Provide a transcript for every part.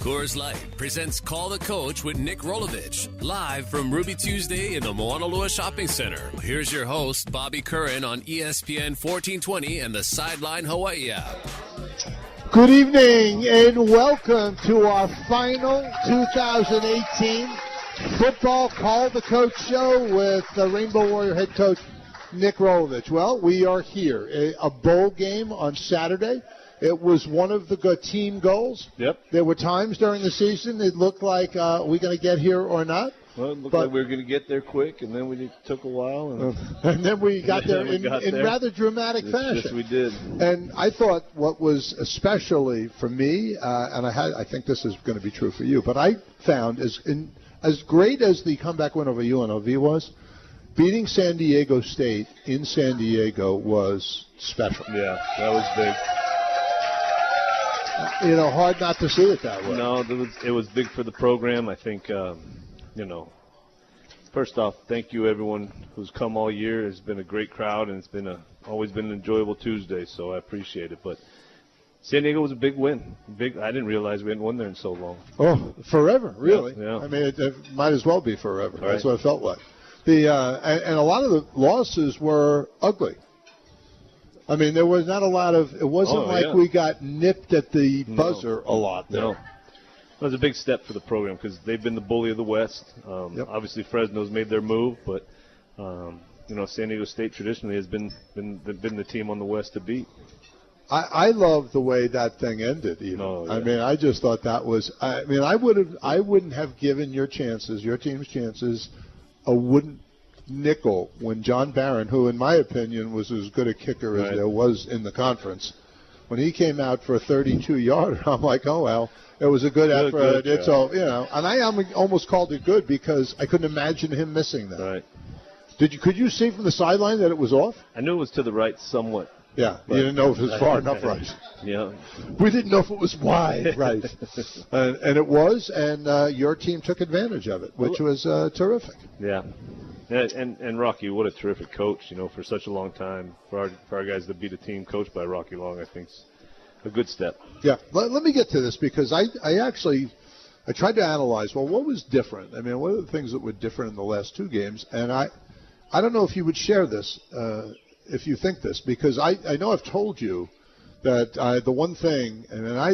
Coors Light presents Call the Coach with Nick Rolovich, live from Ruby Tuesday in the Honolulu Shopping Center. Here's your host, Bobby Curran, on ESPN 1420 and the Sideline Hawaii app. Good evening and welcome to our final 2018 football Call the Coach show with the Rainbow Warrior head coach Nick Rolovich. Well, we are here. A bowl game on Saturday. It was one of the team goals. Yep. There were times during the season it looked like we're going to get here or not. Well, it looked like we were going to get there quick, and then it took a while. And then we got there in rather dramatic fashion. Yes, we did. And I thought what was especially for me, and I think this is going to be true for you, but I found as great as the comeback win over UNLV was, beating San Diego State in San Diego was special. Yeah, that was big. Hard not to see it that way. No, it was big for the program. I think, first off, thank you everyone who's come all year. It's been a great crowd, and it's been always been an enjoyable Tuesday, so I appreciate it. But San Diego was a big win. I didn't realize we hadn't won there in so long. Oh, forever, really? Yeah. I mean, it might as well be forever. Right. That's what it felt like. And a lot of the losses were ugly. I mean, there was not a lot of – it wasn't we got nipped at the buzzer a lot there. No. It was a big step for the program because they've been the bully of the West. Obviously, Fresno's made their move, but, San Diego State traditionally has been the team on the West to beat. I love the way that thing ended, even. Oh, yeah. I mean, I just thought that was – I wouldn't have given your team's chances, a wooden – nickel when John Barron, who in my opinion was as good a kicker as there was in the conference, when he came out for a 32-yarder, I'm like, oh well, it was a good effort. It's all and I almost called it good because I couldn't imagine him missing that. Right. Could you see from the sideline that it was off? I knew it was to the right somewhat. Yeah, you didn't know if it was far enough right. Yeah. We didn't know if it was wide right. And it was, and your team took advantage of it, which was terrific. Yeah. And Rocky, what a terrific coach, for such a long time. For our guys to beat a team coached by Rocky Long, I think is a good step. Yeah. Let me get to this because I tried to analyze, well, what was different? I mean, what are the things that were different in the last two games? And I don't know if you would share this, if you think this, because I know I've told you that the one thing, and I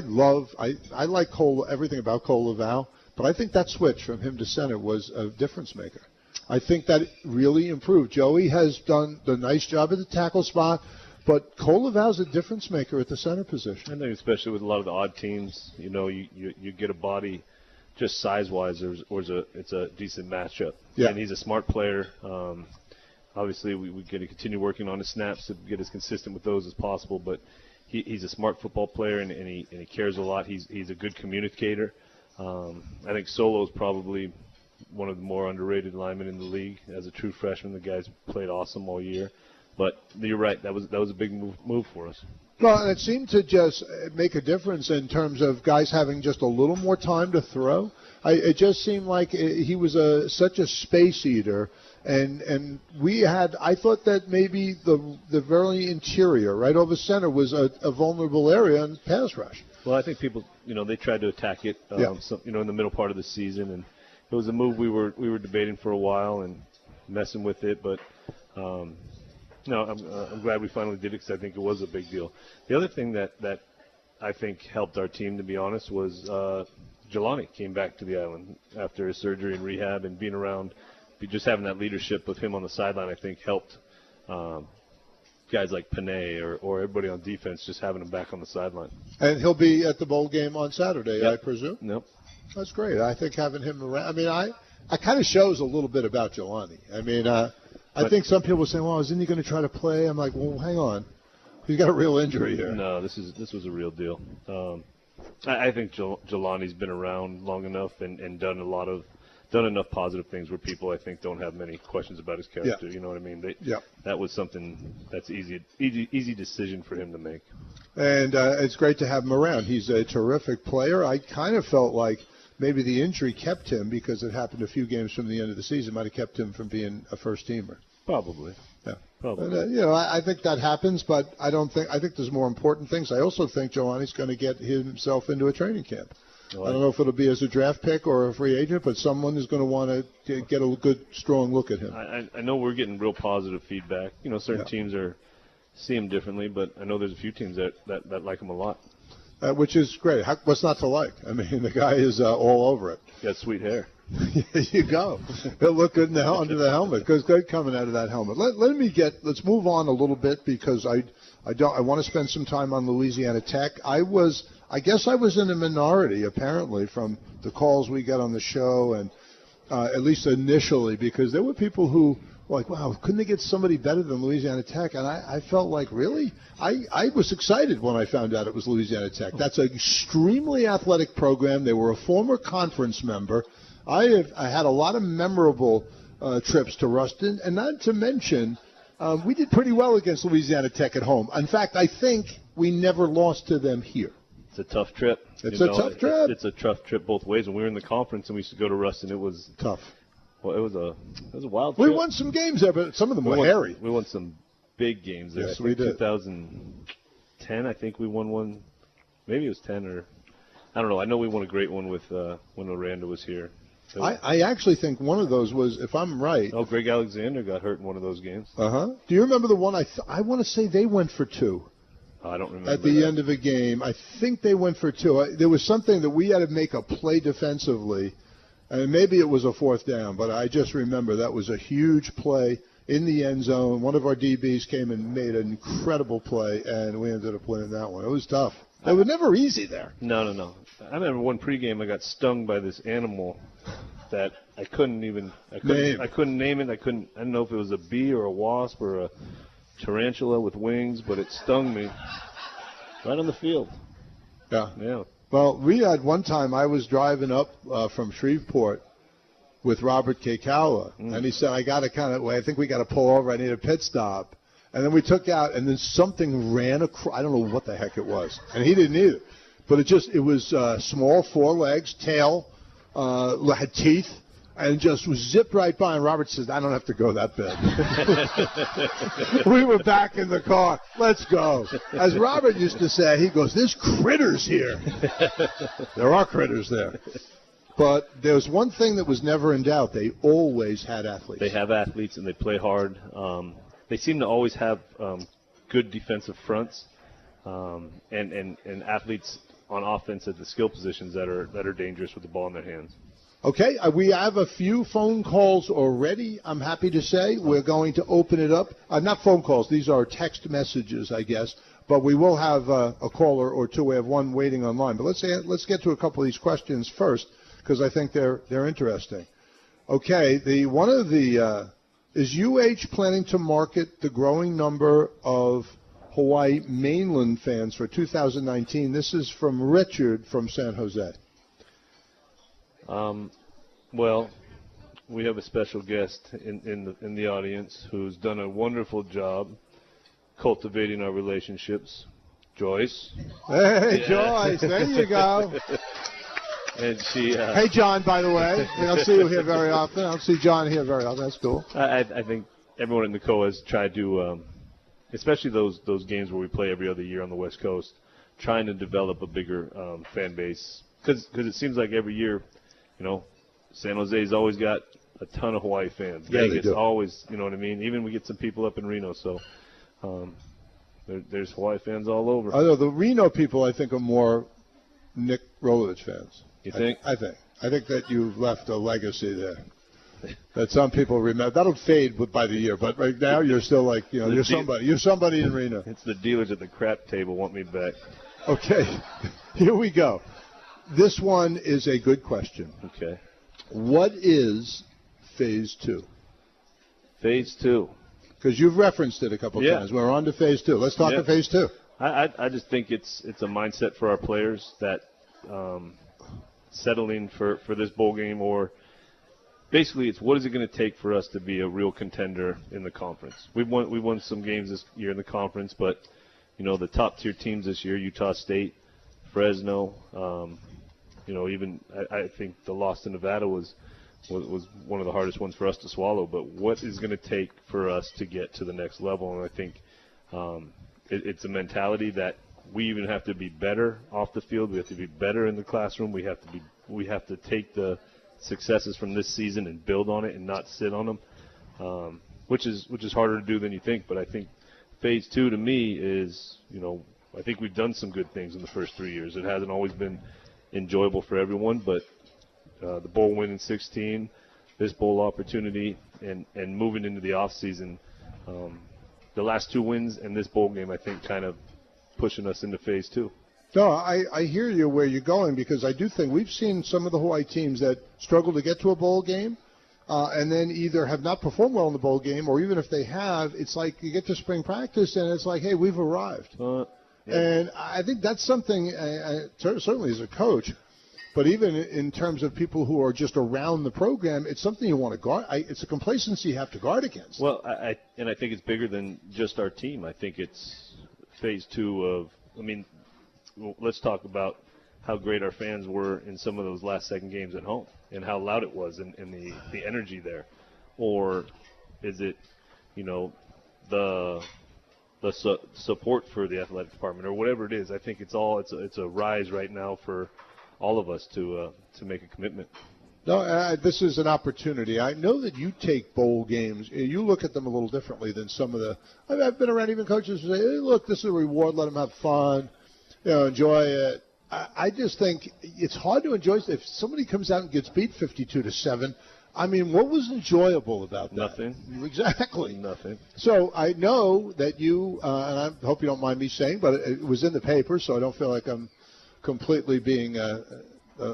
like everything about Cole Laval, but I think that switch from him to center was a difference maker. I think that really improved. Joey has done the nice job at the tackle spot, but Cole Laval's a difference maker at the center position. I think especially with a lot of the odd teams, you get a body just size-wise, it's a decent matchup. Yeah. And he's a smart player. Obviously, we got to continue working on his snaps to get as consistent with those as possible, but he's a smart football player, and he cares a lot. He's a good communicator. I think Solo's probably one of the more underrated linemen in the league. As a true freshman, the guy's played awesome all year. But you're right, that was a big move for us. Well, and it seemed to just make a difference in terms of guys having just a little more time to throw. It just seemed like he was such a space eater, and I thought that maybe the very interior, right over center, was a vulnerable area in pass rush. Well, I think people, they tried to attack it, in the middle part of the season, and it was a move we were debating for a while and messing with it, but I'm glad we finally did it because I think it was a big deal. The other thing that I think helped our team, to be honest, was Jelani came back to the island after his surgery and rehab, and being around, just having that leadership with him on the sideline, I think helped guys like Panay or everybody on defense, just having him back on the sideline. And he'll be at the bowl game on Saturday, I presume? Nope. That's great. I think having him around, I mean, I kind of shows a little bit about Jelani. I mean, I think some people say, well, isn't he going to try to play? I'm like, well, hang on. He's got a real injury here. No, this was a real deal. I think Jelani's been around long enough and done enough positive things where people, I think, don't have many questions about his character. Yeah. You know what I mean? Yeah. That was something that's easy decision for him to make. And it's great to have him around. He's a terrific player. I kind of felt like maybe the injury kept him because it happened a few games from the end of the season. Might have kept him from being a first-teamer. Probably. Yeah. Probably. And, I think that happens, but I think there's more important things. I also think Jelani's going to get himself into a training camp. I don't know if it'll be as a draft pick or a free agent, but someone is going to want to get a good, strong look at him. I know we're getting real positive feedback. Certain teams see him differently, but I know there's a few teams that like him a lot. Which is great. What's not to like? I mean, the guy is all over it. Got sweet hair. There you go. He'll look good under the helmet. Goes good coming out of that helmet. Let's move on a little bit because I want to spend some time on Louisiana Tech. I guess I was in a minority apparently from the calls we got on the show, and at least initially, because there were people who were like, wow, couldn't they get somebody better than Louisiana Tech? And I felt like, really? I was excited when I found out it was Louisiana Tech. That's an extremely athletic program. They were a former conference member. I had a lot of memorable trips to Ruston, and not to mention, we did pretty well against Louisiana Tech at home. In fact, I think we never lost to them here. It's a tough trip. It's a tough trip. It's a tough trip both ways. When we were in the conference and we used to go to Ruston, it was tough. Well, it was a wild trip. We won some games there, but some of them were hairy. We won some big games there. Yes, we did. 2010, I think we won one. Maybe it was 10 or I don't know. I know we won a great one with when Orlando was here. So I actually think one of those was, if I'm right. Oh, Greg Alexander got hurt in one of those games. Do you remember the one? I want to say they went for two. I don't remember. At the end of a game, I think they went for two. There was something that we had to make a play defensively, and maybe it was a fourth down, but I just remember that was a huge play in the end zone. One of our DBs came and made an incredible play, and we ended up winning that one. It was tough. It was never easy there. No. I remember one pregame I got stung by this animal that I couldn't name it. I didn't know if it was a bee or a wasp or a tarantula with wings, but it stung me right on the field. Yeah. Well, we had one time I was driving up from Shreveport with Robert Kekawa, and he said, I think we got to pull over. I need a pit stop. And then we took out, and then something ran across. I don't know what the heck it was. And he didn't either. But it was small, 4 legs, tail, had teeth, and just was zipped right by. And Robert says, I don't have to go that bad. We were back in the car. Let's go. As Robert used to say, he goes, there's critters here. There are critters there. But there's one thing that was never in doubt. They always had athletes. They have athletes, and they play hard. They seem to always have good defensive fronts and athletes on offense at the skill positions that are dangerous with the ball in their hands. Okay, we have a few phone calls already, I'm happy to say. We're going to open it up. Not phone calls. These are text messages, I guess. But we will have a caller or two. We have one waiting online. But let's get to a couple of these questions first because I think they're interesting. Okay, is UH planning to market the growing number of Hawaii mainland fans for 2019? This is from Richard from San Jose. Well, we have a special guest in the audience who's done a wonderful job cultivating our relationships. Joyce. Hey, Joyce. There you go. And she. Hey, John. By the way, we don't see you here very often. I don't see John here very often. That's cool. I think everyone in the COA has tried to, especially those games where we play every other year on the West Coast, trying to develop a bigger fan base. Because it seems like every year, San Jose's always got a ton of Hawaii fans. Yeah, Vegas they do. Always, you know what I mean? Even we get some people up in Reno, so there's Hawaii fans all over. I know the Reno people, I think, are more Nick Rolovich fans. You think? I think that you've left a legacy there that some people remember. That'll fade by the year, but right now you're still like, you're somebody. You're somebody in Reno. It's the dealers at the crap table want me back. Okay, here we go. This one is a good question. Okay. What is Phase 2? Phase 2. Because you've referenced it a couple of times. We're on to Phase 2. Let's talk to Phase 2. I just think it's a mindset for our players that settling for this bowl game, or basically it's what is it going to take for us to be a real contender in the conference. We won some games this year in the conference, but the top tier teams this year, Utah State, Fresno, even I think the loss to Nevada was one of the hardest ones for us to swallow. But what is going to take for us to get to the next level? And I think it's a mentality that we even have to be better off the field. We have to be better in the classroom. We have to take the successes from this season and build on it and not sit on them, which is harder to do than you think. But I think phase 2 to me is, I think we've done some good things in the first 3 years. It hasn't always been enjoyable for everyone, but the bowl win in 16, this bowl opportunity, and moving into the off season, the last 2 wins and this bowl game, I think, kind of pushing us into phase 2. No, I hear you where you're going, because I do think we've seen some of the Hawaii teams that struggle to get to a bowl game and then either have not performed well in the bowl game, or even if they have, it's like you get to spring practice and it's like, hey, we've arrived. Yeah. And I think that's something, certainly as a coach, but even in terms of people who are just around the program, it's something you want to guard. It's a complacency you have to guard against. Well, I think it's bigger than just our team. I think it's phase 2 of, let's talk about how great our fans were in some of those last second games at home and how loud it was and the energy there. Or is it, the support for the athletic department or whatever it is? I think it's a rise right now for all of us to make a commitment. No, this is an opportunity. I know that you take bowl games, you look at them a little differently than some of the. I've been around even coaches who say, hey, look, this is a reward, let them have fun, enjoy it. I just think it's hard to enjoy if somebody comes out and gets beat 52-7. What was enjoyable about that? Nothing. Exactly. Nothing. So I know that you, and I hope you don't mind me saying, but it was in the paper, so I don't feel like I'm completely being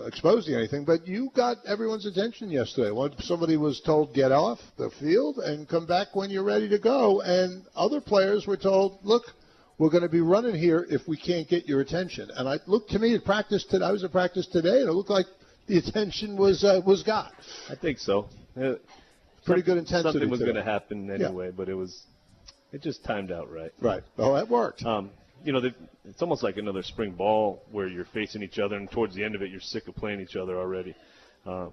exposing anything, but you got everyone's attention yesterday. Somebody was told, get off the field and come back when you're ready to go, and other players were told, look, we're going to be running here if we can't get your attention. And I looked to me at practice today. I was at practice today, and it looked like the attention was got. I think so. Pretty good intensity. Something was going to happen anyway, but it just timed out right. Right. Well, that worked. It's almost like another spring ball where you're facing each other, and towards the end of it, you're sick of playing each other already. I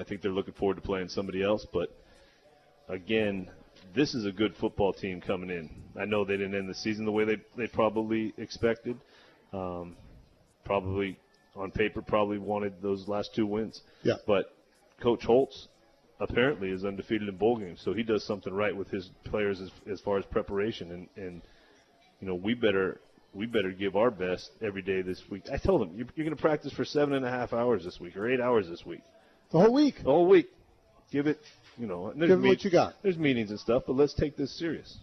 think they're looking forward to playing somebody else, but again, this is a good football team coming in. I know they didn't end the season the way they probably expected. Probably on paper, probably wanted those last 2 wins. Yeah. But Coach Holtz apparently is undefeated in bowl games, so he does something right with his players as far as preparation, and we better give our best every day this week. I told him, you're going to practice for 7.5 hours this week or 8 hours this week. The whole week. The whole week. Give it, give it what you got. There's meetings and stuff, but let's take this serious.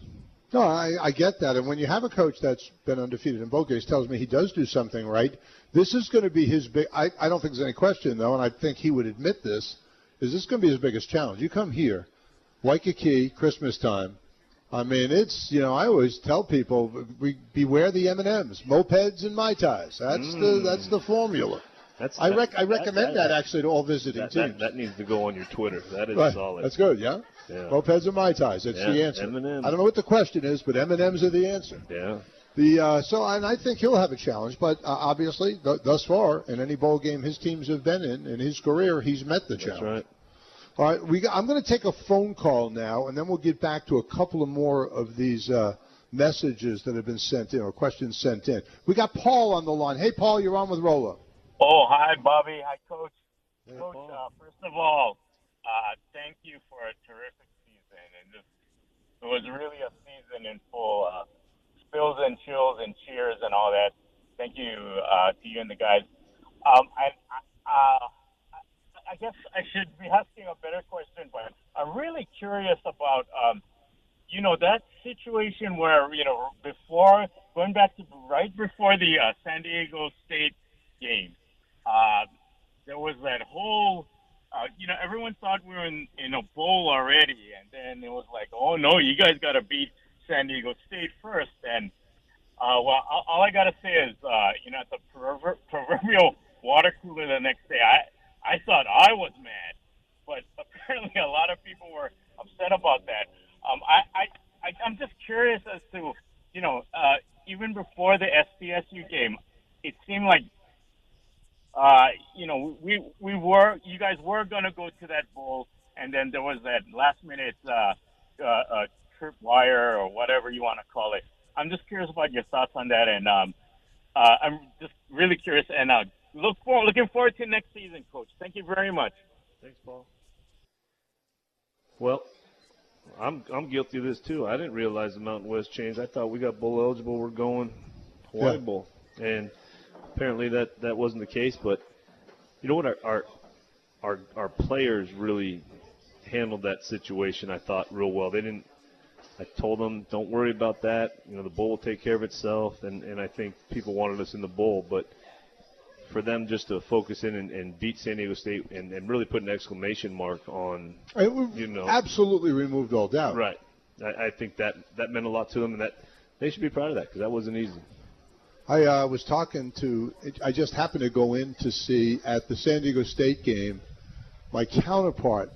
No, I get that. And when you have a coach that's been undefeated in bowl games, tells me he does do something right. This is going to be his big. I don't think there's any question, though, and I think he would admit this. Is this going to be his biggest challenge? You come here, Waikiki, Christmas time. It's, I always tell people, beware the M&Ms, mopeds and Mai Tais. That's the formula. I recommend that actually to all visiting teams. That needs to go on your Twitter. That is right. solid. That's good, yeah? Mopeds and Mai Tais. That's the answer. M&Ms. I don't know what the question is, but M&Ms are the answer. Yeah. And I think he'll have a challenge, but obviously, thus far, in any bowl game his teams have been in his career, he's met the challenge. That's right. All right, I'm going to take a phone call now, and then we'll get back to a couple of more of these messages that have been sent in or questions sent in. We got Paul on the line. Hey, Paul, you're on with Rolo. Oh, hi, Bobby. Hi, Coach. Hey, Coach, Paul. first of all, thank you for a terrific season. And it was really a season in full spills and chills and cheers and all that. Thank you to you and the guys. I guess I should be asking a better question, but I'm really curious about, that situation where, going back to right before the San Diego State game, there was that whole, everyone thought we were in a bowl already, and then it was like, oh, no, you guys got to beat San Diego State first. And, all I got to say is, at the proverbial water cooler the next day, I thought I was mad, but apparently a lot of people were upset about that. I'm just curious as to, even before the SDSU game, it seemed like, you guys were going to go to that bowl, and then there was that last minute trip wire or whatever you want to call it. I'm just curious about your thoughts on that, and I'm just really curious, and looking forward to next season, Coach. Thank you very much. Thanks, Paul. Well, I'm guilty of this too. I didn't realize the Mountain West changed. I thought we got bowl eligible. We're going Hawaii Bowl, and apparently that wasn't the case. But you know what? Our players really handled that situation, I thought, real well. I told them, don't worry about that. You know, the bowl will take care of itself, and I think people wanted us in the bowl. But for them just to focus in and beat San Diego State and really put an exclamation mark on, absolutely removed all doubt. Right. I think that meant a lot to them, and that they should be proud of that because that wasn't easy. I was talking I just happened to go in to see at the San Diego State game my counterpart.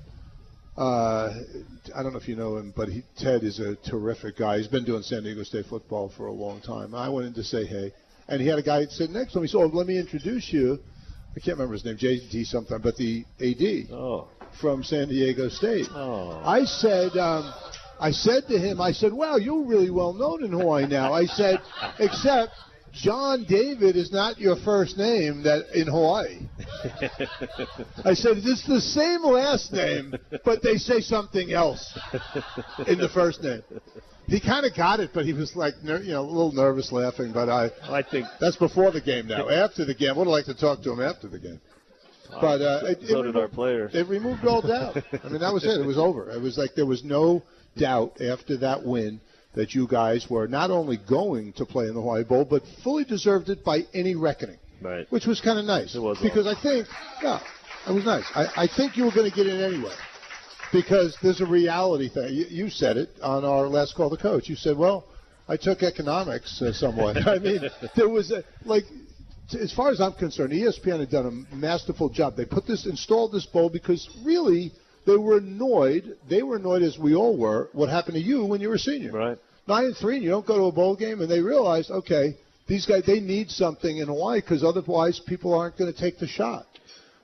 I don't know if you know him, but Ted is a terrific guy. He's been doing San Diego State football for a long time. I went in to say hey, and he had a guy sitting next to him. He said, let me introduce you. I can't remember his name, JD something, but the AD from San Diego State. I said to him, wow, you're really well known in Hawaii now. I said, except John David is not your first name in Hawaii. I said, it's the same last name, but they say something else in the first name. He kind of got it, but he was like, a little nervous laughing. But I think that's before the game now. After the game, I would like to talk to him after the game. But so did our players. It removed all doubt. I mean, that was it. It was over. It was like there was no doubt after that win that you guys were not only going to play in the Hawaii Bowl, but fully deserved it by any reckoning. Right. Which was kind of nice. It was. Because I think, it was nice. I think you were going to get in anyway. Because there's a reality thing. You said it on our last call to coach. You said, well, I took economics somewhat. I mean, there was as far as I'm concerned, ESPN had done a masterful job. They installed this bowl because really they were annoyed. They were annoyed, as we all were, what happened to you when you were a senior. Right. 9-3, and you don't go to a bowl game, and they realized, okay, these guys, they need something in Hawaii because otherwise people aren't going to take the shot.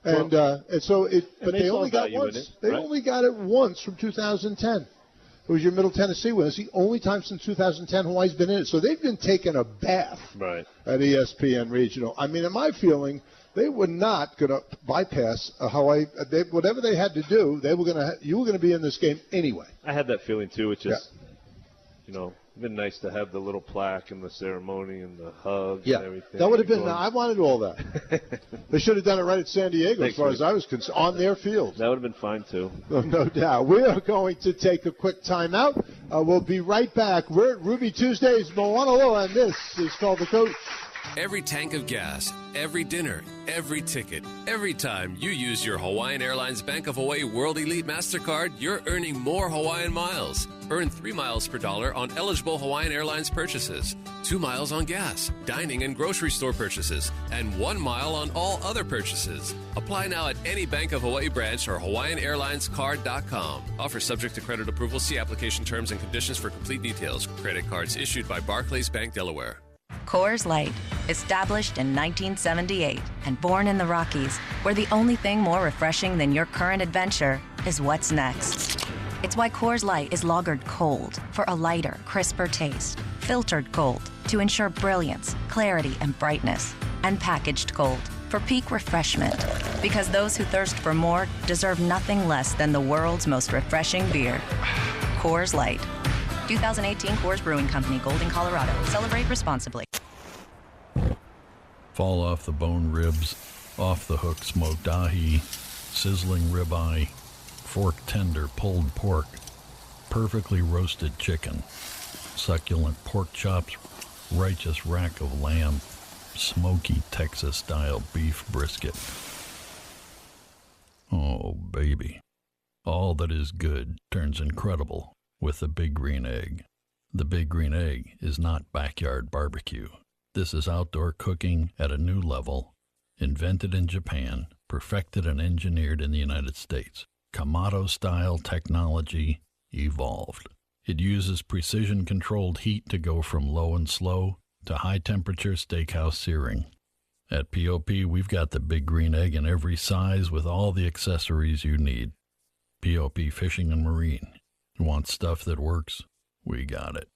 And but they only got once. They only got it once from 2010. It was your Middle Tennessee win. It's the only time since 2010 Hawaii's been in it. So they've been taking a bath at ESPN Regional. I mean, in my feeling, they were not going to bypass Hawaii. Whatever they had to do, you were going to be in this game anyway. I had that feeling too. It's just, been nice to have the little plaque and the ceremony and the hugs and everything. That would have been. I wanted all that. They should have done it right at San Diego, as far as I was concerned, on their field. That would have been fine too. No doubt. We are going to take a quick timeout. We'll be right back. We're at Ruby Tuesdays, Moanalo, and this is called The Coach. Every tank of gas, every dinner, every ticket, every time you use your Hawaiian Airlines Bank of Hawaii World Elite MasterCard, you're earning more Hawaiian miles. Earn 3 miles per dollar on eligible Hawaiian Airlines purchases, 2 miles on gas, dining and grocery store purchases, and 1 mile on all other purchases. Apply now at any Bank of Hawaii branch or HawaiianAirlinesCard.com. Offer subject to credit approval. See application terms and conditions for complete details. Credit cards issued by Barclays Bank Delaware. Coors Light, established in 1978 and born in the Rockies, where the only thing more refreshing than your current adventure is what's next. It's why Coors Light is lagered cold for a lighter, crisper taste, filtered cold to ensure brilliance, clarity, and brightness, and packaged cold for peak refreshment. Because those who thirst for more deserve nothing less than the world's most refreshing beer. Coors Light. 2018 Coors Brewing Company, Golden, Colorado. Celebrate responsibly. Fall off the bone ribs, off the hook smoked ahi, sizzling ribeye, fork tender pulled pork, perfectly roasted chicken, succulent pork chops, righteous rack of lamb, smoky Texas-style beef brisket. Oh, baby. All that is good turns incredible with the Big Green Egg. The Big Green Egg is not backyard barbecue. This is outdoor cooking at a new level, invented in Japan, perfected and engineered in the United States. Kamado-style technology evolved. It uses precision-controlled heat to go from low and slow to high-temperature steakhouse searing. At POP, we've got the Big Green Egg in every size with all the accessories you need. POP Fishing and Marine. You want stuff that works? We got it.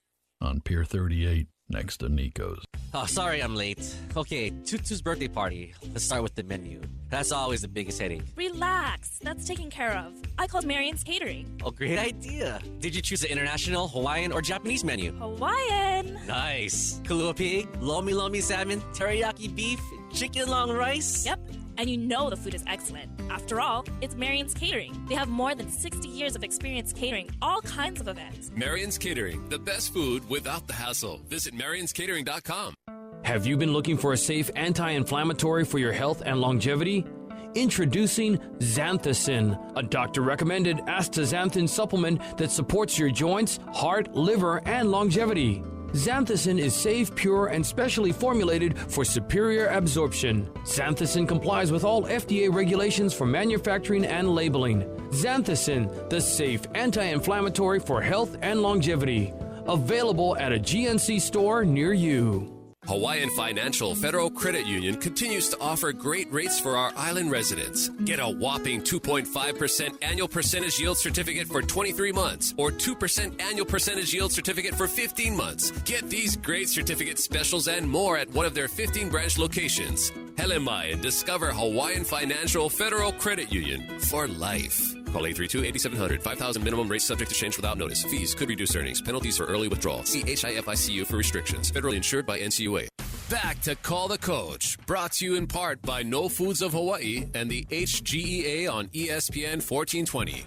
on Pier 38 next to Nico's. Oh, sorry I'm late. Okay, Tutu's birthday party. Let's start with the menu. That's always the biggest headache. Relax. That's taken care of. I called Marion's Catering. Oh, great idea. Did you choose the international, Hawaiian, or Japanese menu? Hawaiian. Nice. Kalua pig, lomi salmon, teriyaki beef, chicken long rice. Yep. And you know the food is excellent. After all, it's Marion's Catering. They have more than 60 years of experience catering all kinds of events. Marion's Catering, the best food without the hassle. Visit Marion'sCatering.com. Have you been looking for a safe anti-inflammatory for your health and longevity? Introducing Xanthicin, a doctor-recommended astaxanthin supplement that supports your joints, heart, liver, and longevity. Xanthicin is safe, pure, and specially formulated for superior absorption. Xanthicin complies with all FDA regulations for manufacturing and labeling. Xanthicin, the safe anti-inflammatory for health and longevity. Available at a GNC store near you. Hawaiian Financial Federal Credit Union continues to offer great rates for our island residents. Get a whopping 2.5% annual percentage yield certificate for 23 months or 2% annual percentage yield certificate for 15 months. Get these great certificate specials and more at one of their 15 branch locations. Helemai and discover Hawaiian Financial Federal Credit Union for life. Call 832-8700. 5,000 minimum rate subject to change without notice. Fees could reduce earnings. Penalties for early withdrawal. See HIFICU for restrictions. Federally insured by NCUA. Back to Call the Coach. Brought to you in part by No Foods of Hawaii and the HGEA on ESPN 1420.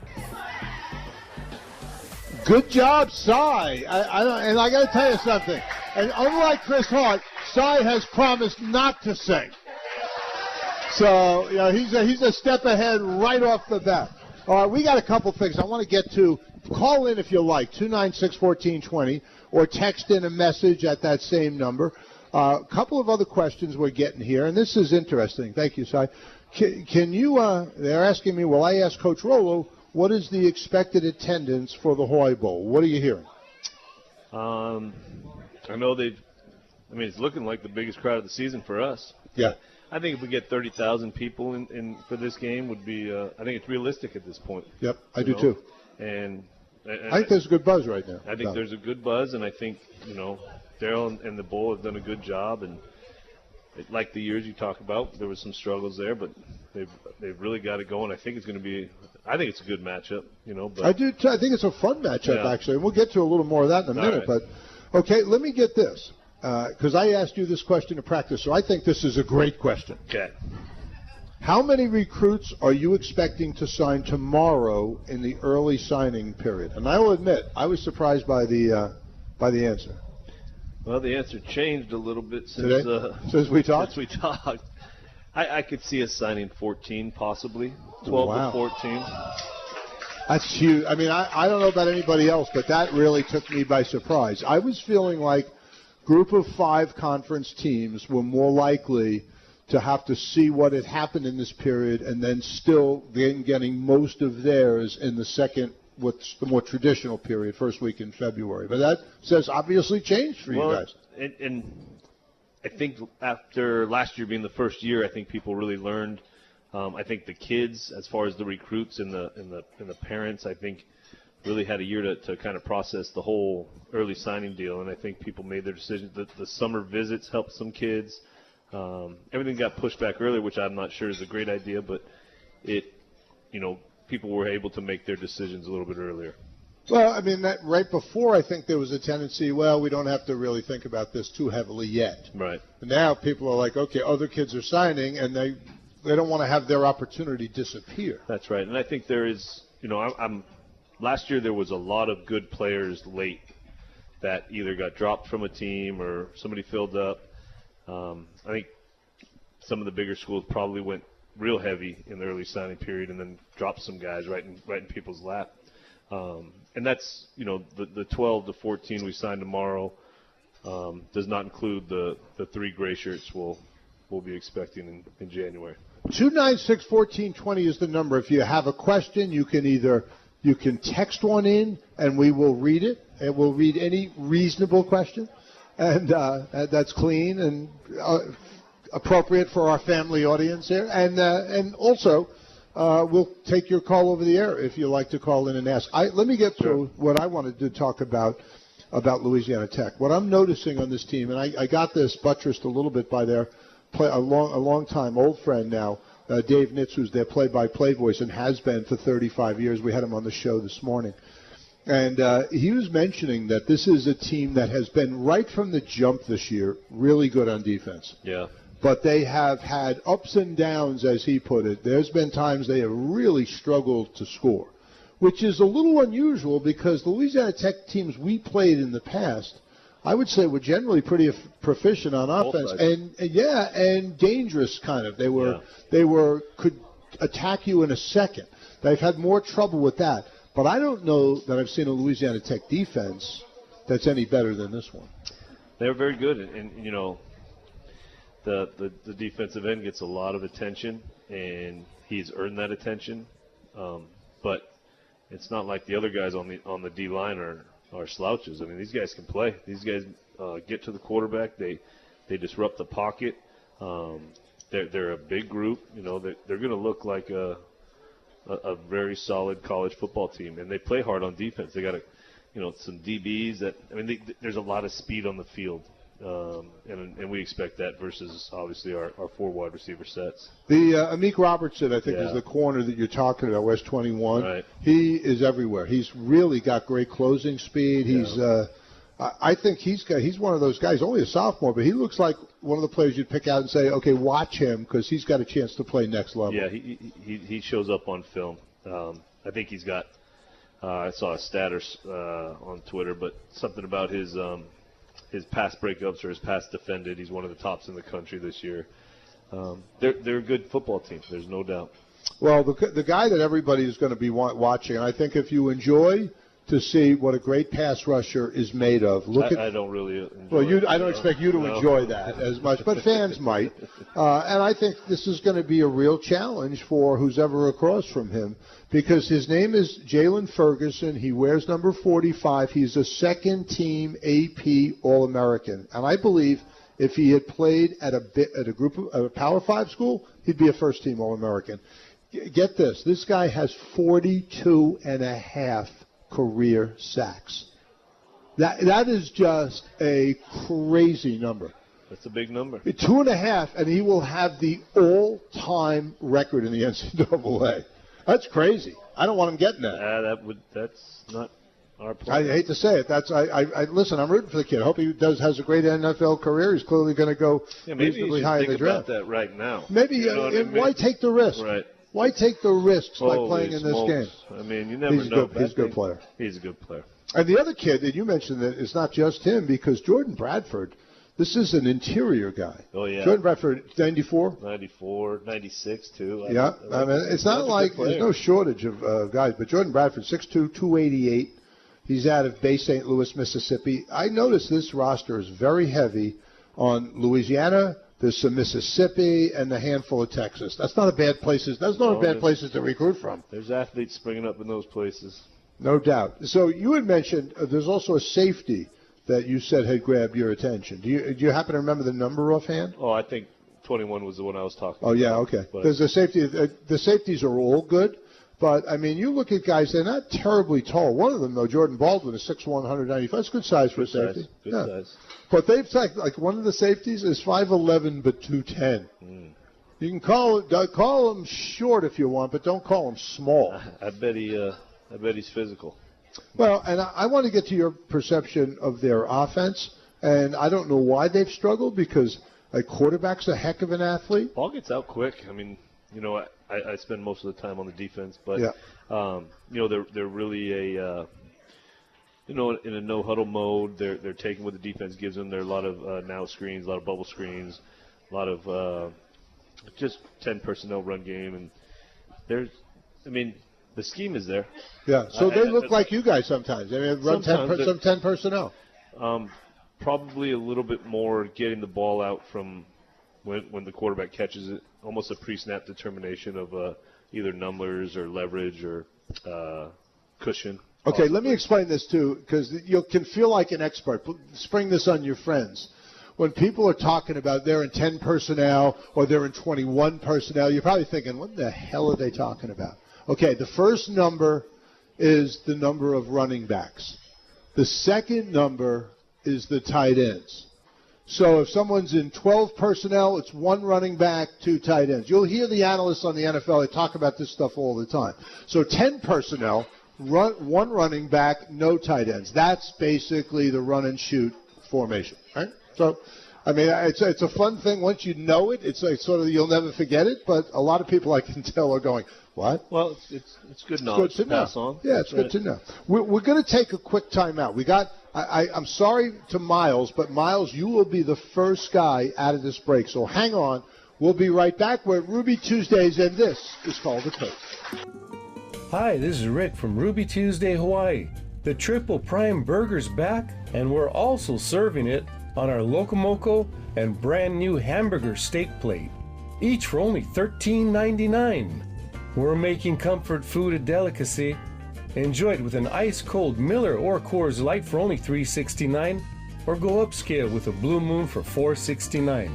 Good job, Cy. And I got to tell you something. And unlike Chris Hart, Cy has promised not to sing. So, you know, he's a step ahead right off the bat. We got a couple things I want to get to. Call in if you like, 296-1420, or text in a message at that same number. A couple of other questions we're getting here, and this is interesting. Thank you, Cy. Can you, they're asking me, will I ask Coach Rolo, what is the expected attendance for the Hawaii Bowl? What are you hearing? I know it's looking like the biggest crowd of the season for us. Yeah. I think if we get 30,000 people in for this game would be, I think it's realistic at this point. Yep, I do too. And I think there's a good buzz right now. I think there's a good buzz, and I think, Daryl and the Bowl have done a good job. And like the years you talk about, there was some struggles there, but they've really got it going. I think it's going to be, I think it's a good matchup, But I do too. I think it's a fun matchup, actually. And we'll get to a little more of that in a minute. Right. But, okay, let me get this. Because I asked you this question in practice, so I think this is a great question. Okay. How many recruits are you expecting to sign tomorrow in the early signing period? And I will admit, I was surprised by the answer. Well, the answer changed a little bit since we talked. Since we talked, I could see us signing 14, possibly 12 to 14. That's huge. I mean, I don't know about anybody else, but that really took me by surprise. I was feeling like Group of 5 conference teams were more likely to have to see what had happened in this period and then still getting most of theirs in the second, what's the more traditional period, first week in February. But that says obviously changed for you guys. And I think after last year being the first year, I think people really learned. I think the kids, as far as the recruits and the parents, I think really had a year to kind of process the whole early signing deal, and I think people made their decisions. The summer visits helped some kids. Everything got pushed back earlier, which I'm not sure is a great idea, but people were able to make their decisions a little bit earlier. Well, I mean, that right before, I think there was a tendency, well, we don't have to really think about this too heavily yet. Right. And now people are like, okay, other kids are signing, and they don't want to have their opportunity disappear. That's right. And I think there is, last year there was a lot of good players late that either got dropped from a team or somebody filled up. I think some of the bigger schools probably went real heavy in the early signing period and then dropped some guys right in people's lap. And that's, the 12 to 14 we signed tomorrow does not include the 3 gray shirts we'll be expecting in January. 296-1420 is the number. If you have a question, you can text one in, and we will read it. And we'll read any reasonable question, and that's clean and appropriate for our family audience here. And also, we'll take your call over the air if you'd like to call in and ask. Let me get to what I wanted to talk about. about Louisiana Tech. What I'm noticing on this team, and I got this buttressed a little bit by their a long-time old friend now, Dave Nitz, who's their play-by-play voice and has been for 35 years. We had him on the show this morning. And he was mentioning that this is a team that has been, right from the jump this year, really good on defense. Yeah. But they have had ups and downs, as he put it. There's been times they have really struggled to score, which is a little unusual because the Louisiana Tech teams we played in the past, I would say, were generally pretty proficient on offense and dangerous kind of. They could attack you in a second. They've had more trouble with that. But I don't know that I've seen a Louisiana Tech defense that's any better than this one. They're very good, and you know, the defensive end gets a lot of attention, and he's earned that attention. But it's not like the other guys on the D line are slouches. I mean, these guys can play. These guys get to the quarterback. They disrupt the pocket. They're a big group. You know, they're going to look like a very solid college football team, and they play hard on defense. They got some DBs that, I mean, there's a lot of speed on the field, and we expect that versus obviously our 4 wide receiver sets. The Amik Robertson, I think, is the corner that you're talking about, West 21. Right. He is everywhere. He's really got great closing speed. He's I think he's one of those guys, only a sophomore, but he looks like one of the players you'd pick out and say, okay, watch him because he's got a chance to play next level. Yeah, he shows up on film. I think he's got I saw a stat on Twitter, but something about his pass breakups or his pass defended. He's one of the tops in the country this year. They're a good football team. There's no doubt. Well, the guy that everybody is going to be watching, and I think if you enjoy to see what a great pass rusher is made of. I don't really enjoy I don't expect you to enjoy that as much, but fans might. And I think this is going to be a real challenge for who's ever across from him because his name is Jalen Ferguson. He wears number 45. He's a second-team AP All-American. And I believe if he had played at a Power 5 school, he'd be a first-team All-American. Get this. This guy has 42.5 career sacks. That is just a crazy number. That's a big number. 2.5, and he will have the all-time record in the NCAA. That's crazy. I don't want him getting that. That's not our plan. I hate to say it. Listen, I'm rooting for the kid. I hope he has a great NFL career. He's clearly going to go reasonably high in the draft. About that right now. Maybe why take the risk? Right. Why take the risks by playing in this game? I mean, you never know. He's a good player. He's a good player. And the other kid that you mentioned, that it's not just him, because Jordan Bradford, this is an interior guy. Oh, yeah. Jordan Bradford, 94? 94, 96, too. Yeah. I mean, it's not like there's no shortage of guys, but Jordan Bradford, 6'2", 288. He's out of Bay St. Louis, Mississippi. I noticed this roster is very heavy on Louisiana. There's some Mississippi and a handful of Texas. That's not a bad places. That's not bad places to recruit from. There's athletes springing up in those places. No doubt. So you had mentioned there's also a safety that you said had grabbed your attention. Do you happen to remember the number offhand? Oh, I think 21 was the one I was talking about. Oh, yeah, okay. There's a safety. The safeties are all good. But, I mean, you look at guys, they're not terribly tall. One of them, though, Jordan Baldwin, is 6'1", 195. That's good size for a safety. Good size. But they've like one of the safeties is 5'11", but 210. You can call him short if you want, but don't call him small. I bet he's physical. Well, and I want to get to your perception of their offense, and I don't know why they've struggled because a quarterback's a heck of an athlete. Ball gets out quick. I mean, you know, I spend most of the time on the defense, but you know, they're really in a no huddle mode. They're taking what the defense gives them. There are a lot of now screens, a lot of bubble screens, a lot of just 10 personnel run game, and the scheme is there. Yeah, so they look like you guys sometimes. I mean, run 10 personnel. Probably a little bit more getting the ball out from when the quarterback catches it, almost a pre-snap determination of either numbers or leverage or cushion. Okay, let me explain this too, because you can feel like an expert. Spring this on your friends. When people are talking about they're in 10 personnel or they're in 21 personnel, you're probably thinking, what the hell are they talking about? Okay, the first number is the number of running backs. The second number is the tight ends. So if someone's in 12 personnel, it's one running back, two tight ends. You'll hear the analysts on the NFL, they talk about this stuff all the time. So 10 personnel, one running back, no tight ends. That's basically the run and shoot formation, right? So, I mean, it's a fun thing. Once you know it, it's like sort of you'll never forget it. But a lot of people I can tell are going, what? Well, it's good knowledge to pass on. Yeah, it's good to know. We're going to take a quick timeout. We got. I'm sorry to Miles, but Miles, you will be the first guy out of this break. So hang on. We'll be right back. We're at Ruby Tuesdays, and this is Call the Coach. Hi, this is Rick from Ruby Tuesday, Hawaii. The Triple Prime Burger's back, and we're also serving it on our Locomoco and brand new hamburger steak plate, each for only $13.99. We're making comfort food a delicacy. Enjoy it with an ice-cold Miller or Coors Light for only $3.69, or go upscale with a Blue Moon for $4.69.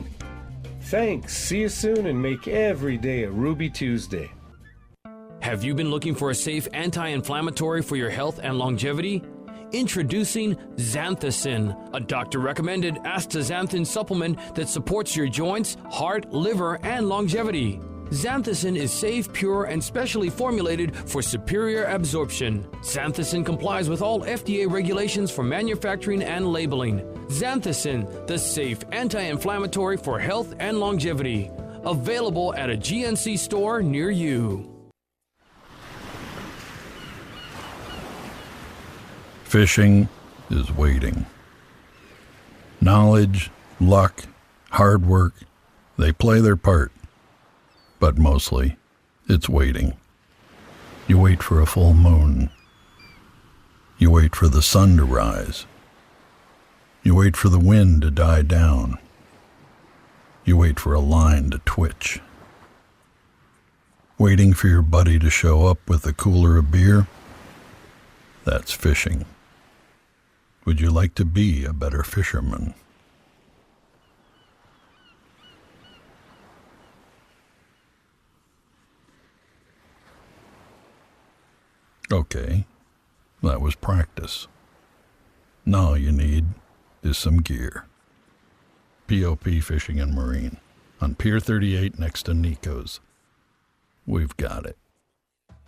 Thanks, see you soon, and make every day a Ruby Tuesday. Have you been looking for a safe anti-inflammatory for your health and longevity? Introducing Xanthicin, a doctor-recommended astaxanthin supplement that supports your joints, heart, liver, and longevity. Xanthicin is safe, pure, and specially formulated for superior absorption. Xanthicin complies with all FDA regulations for manufacturing and labeling. Xanthicin, the safe anti-inflammatory for health and longevity. Available at a GNC store near you. Fishing is waiting. Knowledge, luck, hard work, they play their part. But mostly, it's waiting. You wait for a full moon. You wait for the sun to rise. You wait for the wind to die down. You wait for a line to twitch. Waiting for your buddy to show up with a cooler of beer? That's fishing. Would you like to be a better fisherman? Okay, that was practice. Now all you need is some gear. POP Fishing and Marine on Pier 38 next to Nico's. We've got it.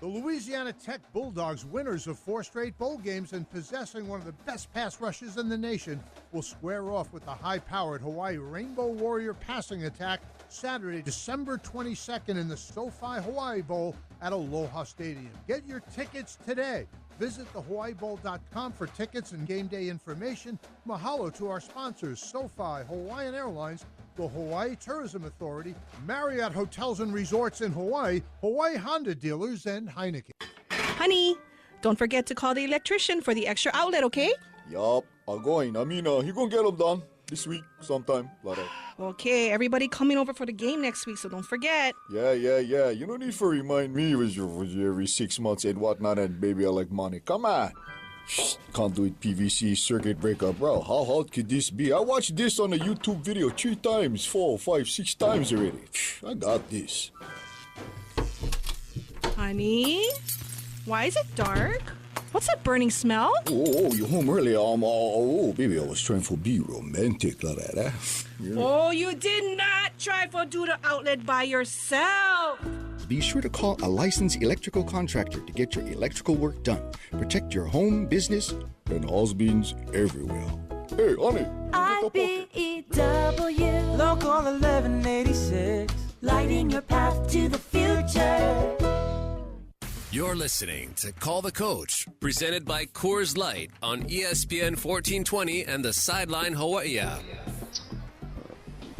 The Louisiana Tech Bulldogs, winners of 4 straight bowl games and possessing one of the best pass rushes in the nation, will square off with the high-powered Hawaii Rainbow Warrior passing attack Saturday, December 22nd in the SoFi Hawaii Bowl at Aloha Stadium. Get your tickets today. Visit thehawaiibowl.com for tickets and game day information. Mahalo to our sponsors, SoFi, Hawaiian Airlines, the Hawaii Tourism Authority, Marriott Hotels and Resorts in Hawaii, Hawaii Honda dealers, and Heineken. Honey, don't forget to call the electrician for the extra outlet, okay? Yup, I'm going. I mean, he gonna get them done this week sometime. Okay, everybody coming over for the game next week, so don't forget. Yeah. You don't need to remind me with your every 6 months and whatnot, and baby, I like money. Come on. Conduit PVC circuit breaker, bro. How hard could this be? I watched this on a YouTube video 3 times, 4, 5, 6 times already. I got this. Honey, why is it dark? What's that burning smell? Oh, you home early. Baby, I was trying to be romantic like that. Yeah. Oh, you did not try to do the outlet by yourself. Be sure to call a licensed electrical contractor to get your electrical work done. Protect your home, business, and husbands everywhere. Hey, honey. IBEW Local 1186, lighting your path to the future. You're listening to Call the Coach, presented by Coors Light on ESPN 1420 and the Sideline Hawaii app.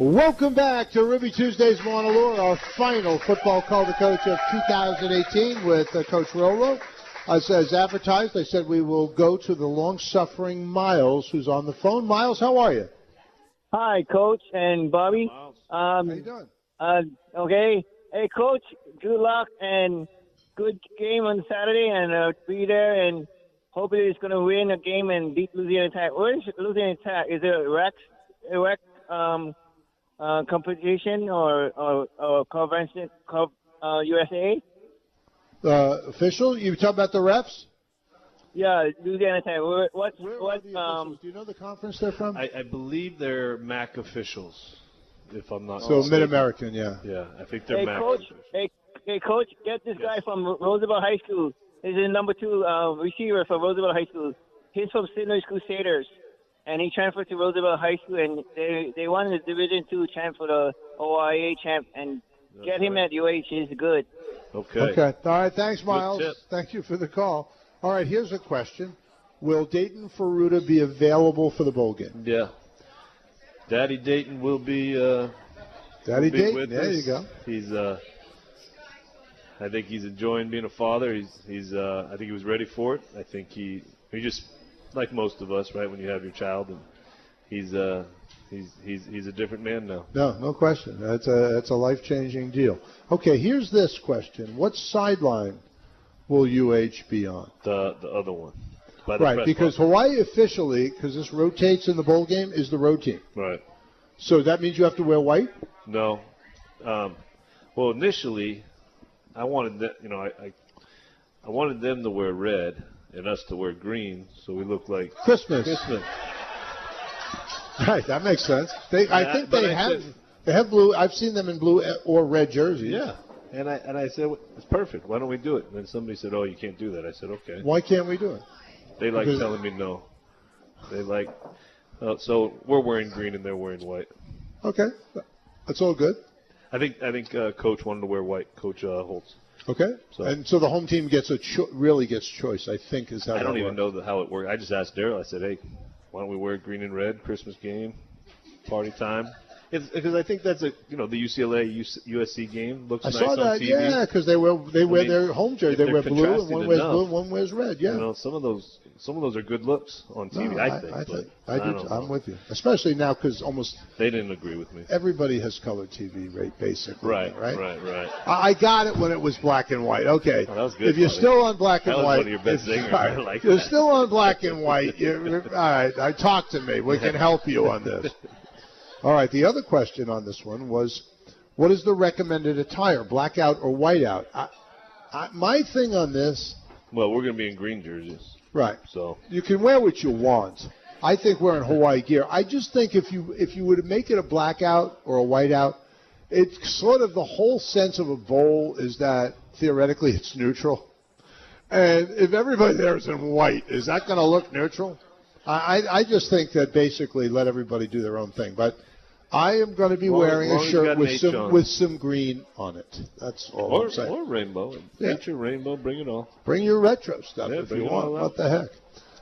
Welcome back to Ruby Tuesdays Honolulu, our final football Call the Coach of 2018 with Coach Rolo. As advertised, I said we will go to the long-suffering Miles, who's on the phone. Miles, how are you? Hi, Coach and Bobby. How you doing? Okay. Hey, Coach, good luck and good game on Saturday, and be there, and hopefully it's going to win a game and beat Louisiana Tech. Where is Louisiana Tech? Is it a rec competition or convention, USA? Official? You talking about the refs? Yeah, Louisiana Tech. Where are the officials? Do you know the conference they're from? I believe they're MAC officials, if I'm not So mistaken. Mid-American, yeah. Yeah, I think they're Hey, MAC Coach. officials. Hey, Coach, get this guy from Roosevelt High School. He's the number 2 receiver for Roosevelt High School. He's from St. Louis Crusaders, and he transferred to Roosevelt High School, and they won the Division II champ for the OIA champ, and get him at UH. He's good. Okay. All right, thanks, Miles. tip. Thank you for the call. All right, here's a question. Will Dayton Ferruta be available for the bowl game? Yeah. Daddy Dayton will be Daddy Dayton, with there us. you go. He's I think he's enjoying being a father. He's I think he was ready for it. I think he just like most of us, right, when you have your child, and he's a different man now. No question. That's a life-changing deal. Okay, here's this question. What sideline will UH be on? The other one. By the Right, press because box. Hawaii officially, because this rotates in the bowl game, is the road team. Right. So that means you have to wear white? No. Well, initially, I wanted that. I wanted them to wear red and us to wear green, so we look like Christmas. Right, that makes sense. I think they have blue. I've seen them in blue or red jerseys. Yeah. And I said, it's perfect. Why don't we do it? And then somebody said, oh, you can't do that. I said, okay. Why can't we do it? They like telling me no. They like, so we're wearing green and they're wearing white. Okay, that's all good. I think Coach wanted to wear white. Coach Holtz. Okay, so the home team gets really gets choice. I think is how. I don't even know how it works. I just asked Daryl. I said, hey, why don't we wear green and red? Christmas game, party time. Because I think that's the UCLA USC game looks nice on TV. I saw that, yeah, because they wear their home jersey. They wear blue, and one wears blue, and one wears red. Yeah, some of those are good looks on TV. I think. I'm with you, especially now because almost they didn't agree with me. Everybody has color TV, right? Basically, right. I got it when it was black and white. Okay, that was good, if you're still on black and white, one of your best singers. You're still on black and white. All right, talk to me. We can help you on this. All right, the other question on this one was, what is the recommended attire, blackout or whiteout? My thing on this... Well, we're going to be in green jerseys. Right. So you can wear what you want. I think wearing Hawaii gear. I just think if you were to make it a blackout or a whiteout, it's sort of the whole sense of a bowl is that theoretically it's neutral. And if everybody there is in white, is that going to look neutral? I just think that basically let everybody do their own thing. But I am going to be wearing a shirt with some green on it. That's all I'm saying. Or rainbow. Feature rainbow, bring it on. Bring your retro stuff if you want. What the heck?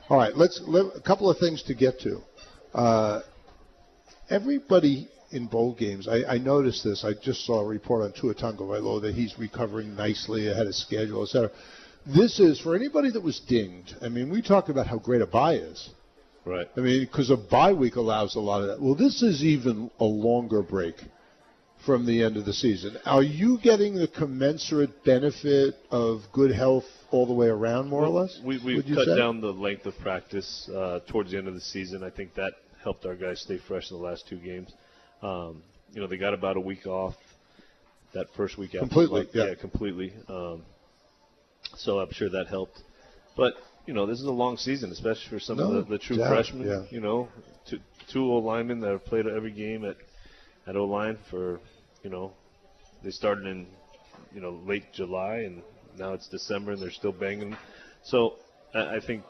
All right, a couple of things to get to. Everybody in bowl games, I noticed this. I just saw a report on Tua Tagovailoa that he's recovering nicely ahead of schedule, et cetera. This is, for anybody that was dinged, I mean, we talked about how great a bye is. Right. I mean, because a bye week allows a lot of that. Well, this is even a longer break from the end of the season. Are you getting the commensurate benefit of good health all the way around, more or less? We've cut down the length of practice towards the end of the season. I think that helped our guys stay fresh in the last two games. They got about a week off that first week after. Completely, yeah, completely. So I'm sure that helped. But this is a long season, especially for some of the true freshmen. Yeah. Two O-linemen that have played every game at O-line for, they started in, late July, and now it's December, and they're still banging. So I think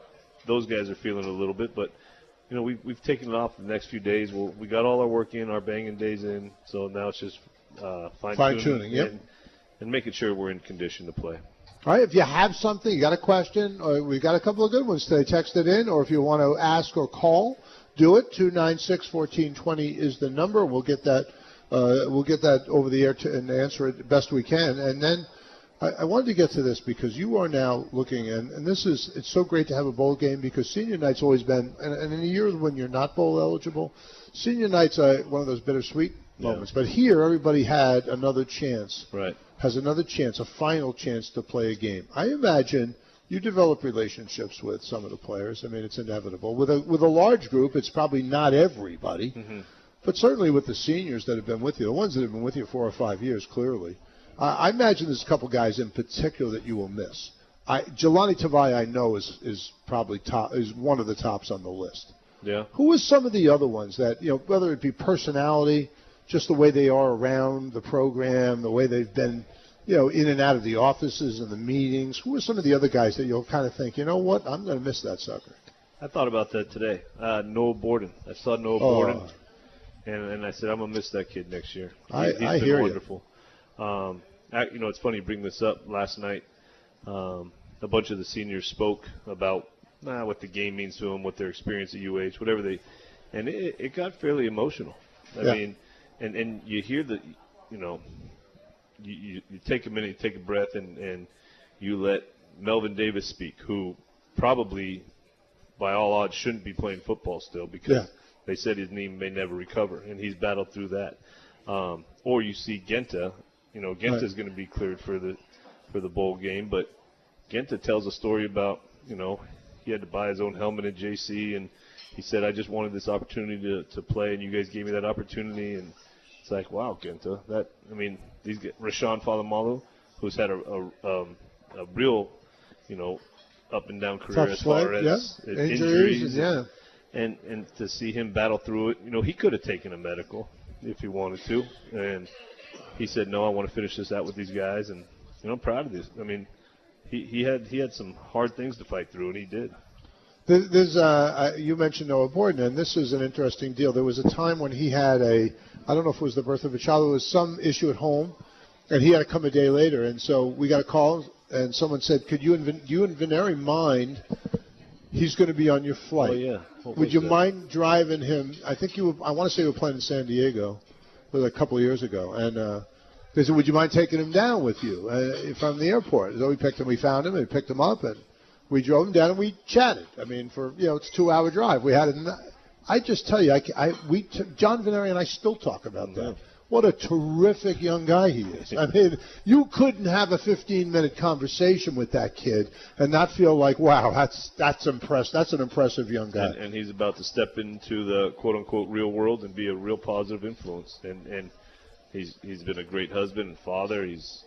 those guys are feeling it a little bit. But, we've taken it off the next few days. We got all our work in, our banging days in, so now it's just fine-tuning and making sure we're in condition to play. All right, if you have something, you got a question, or we got a couple of good ones today, text it in, or if you want to ask or call, do it. 296-1420 is the number. We'll get that over the air and answer it best we can. And then I wanted to get to this because you are now looking, and it's so great to have a bowl game because senior night's always been, and in the years when you're not bowl eligible, senior night's one of those bittersweet moments. But here, everybody had another chance. Right. Has another chance, a final chance to play a game. I imagine you develop relationships with some of the players. I mean, it's inevitable. With a large group, it's probably not everybody, but certainly with the seniors that have been with you, the ones that have been with you 4 or 5 years, clearly. I imagine there's a couple guys in particular that you will miss. Jelani Tavai, I know, is probably is one of the tops on the list. Yeah. Who are some of the other ones that, whether it be personality, just the way they are around the program, the way they've been, in and out of the offices and the meetings? Who are some of the other guys that you'll kind of think, you know what, I'm going to miss that sucker? I thought about that today. Noah Borden. I saw Noah Borden, and I said, I'm going to miss that kid next year. He's been hear wonderful. It's funny you bring this up. Last night, a bunch of the seniors spoke about what the game means to them, what their experience at UH, whatever and it got fairly emotional. I mean, and you hear you take a minute, you take a breath, and you let Melvin Davis speak, who probably, by all odds, shouldn't be playing football still because they said his knee may never recover, and he's battled through that. Or you see Genta. Genta's going to be cleared for the bowl game, but Genta tells a story about, he had to buy his own helmet at JC, and he said, I just wanted this opportunity to play, and you guys gave me that opportunity. And it's like, wow, Genta. These get Rashawn Falamalu, who's had a real, up and down career as far as injuries. And to see him battle through it, he could have taken a medical if he wanted to. And he said, no, I want to finish this out with these guys. And, I'm proud of this. He had some hard things to fight through, and he did. There's you mentioned Noah Borden, and this is an interesting deal. There was a time when he had I don't know if it was the birth of a child, there was some issue at home, and he had to come a day later. And so we got a call, and someone said, could you and Veneri mind, he's going to be on your flight. Oh, yeah. Would you mind driving him? I want to say you were playing in San Diego a couple of years ago, and they said, would you mind taking him down with you from the airport? So we picked him, we found him, and picked him up, and we drove him down, and we chatted. For it's a 2-hour drive. We had I just tell you, John Veneri and I still talk about that. What a terrific young guy he is. You couldn't have a 15-minute conversation with that kid and not feel like, wow, that's impressive. That's an impressive young guy. And he's about to step into the quote-unquote real world and be a real positive influence. And he's been a great husband and father. He's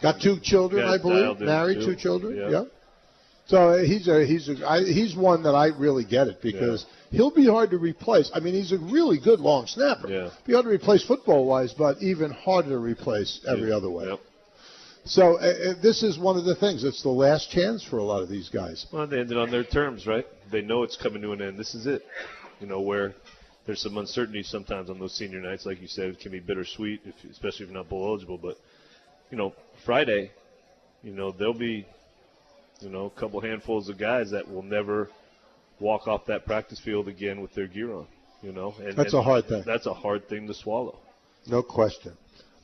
got 2 children, I believe. Married, 2 children. Yeah. So he's one that I really get it because he'll be hard to replace. He's a really good long snapper. Yeah. Be hard to replace football-wise, but even harder to replace every other way. Yep. So this is one of the things. It's the last chance for a lot of these guys. Well, they ended on their terms, right? They know it's coming to an end. This is it. Where there's some uncertainty sometimes on those senior nights. Like you said, it can be bittersweet, especially if you're not bowl eligible. But, Friday, there'll be a couple handfuls of guys that will never walk off that practice field again with their gear on, And that's a hard thing. That's a hard thing to swallow. No question.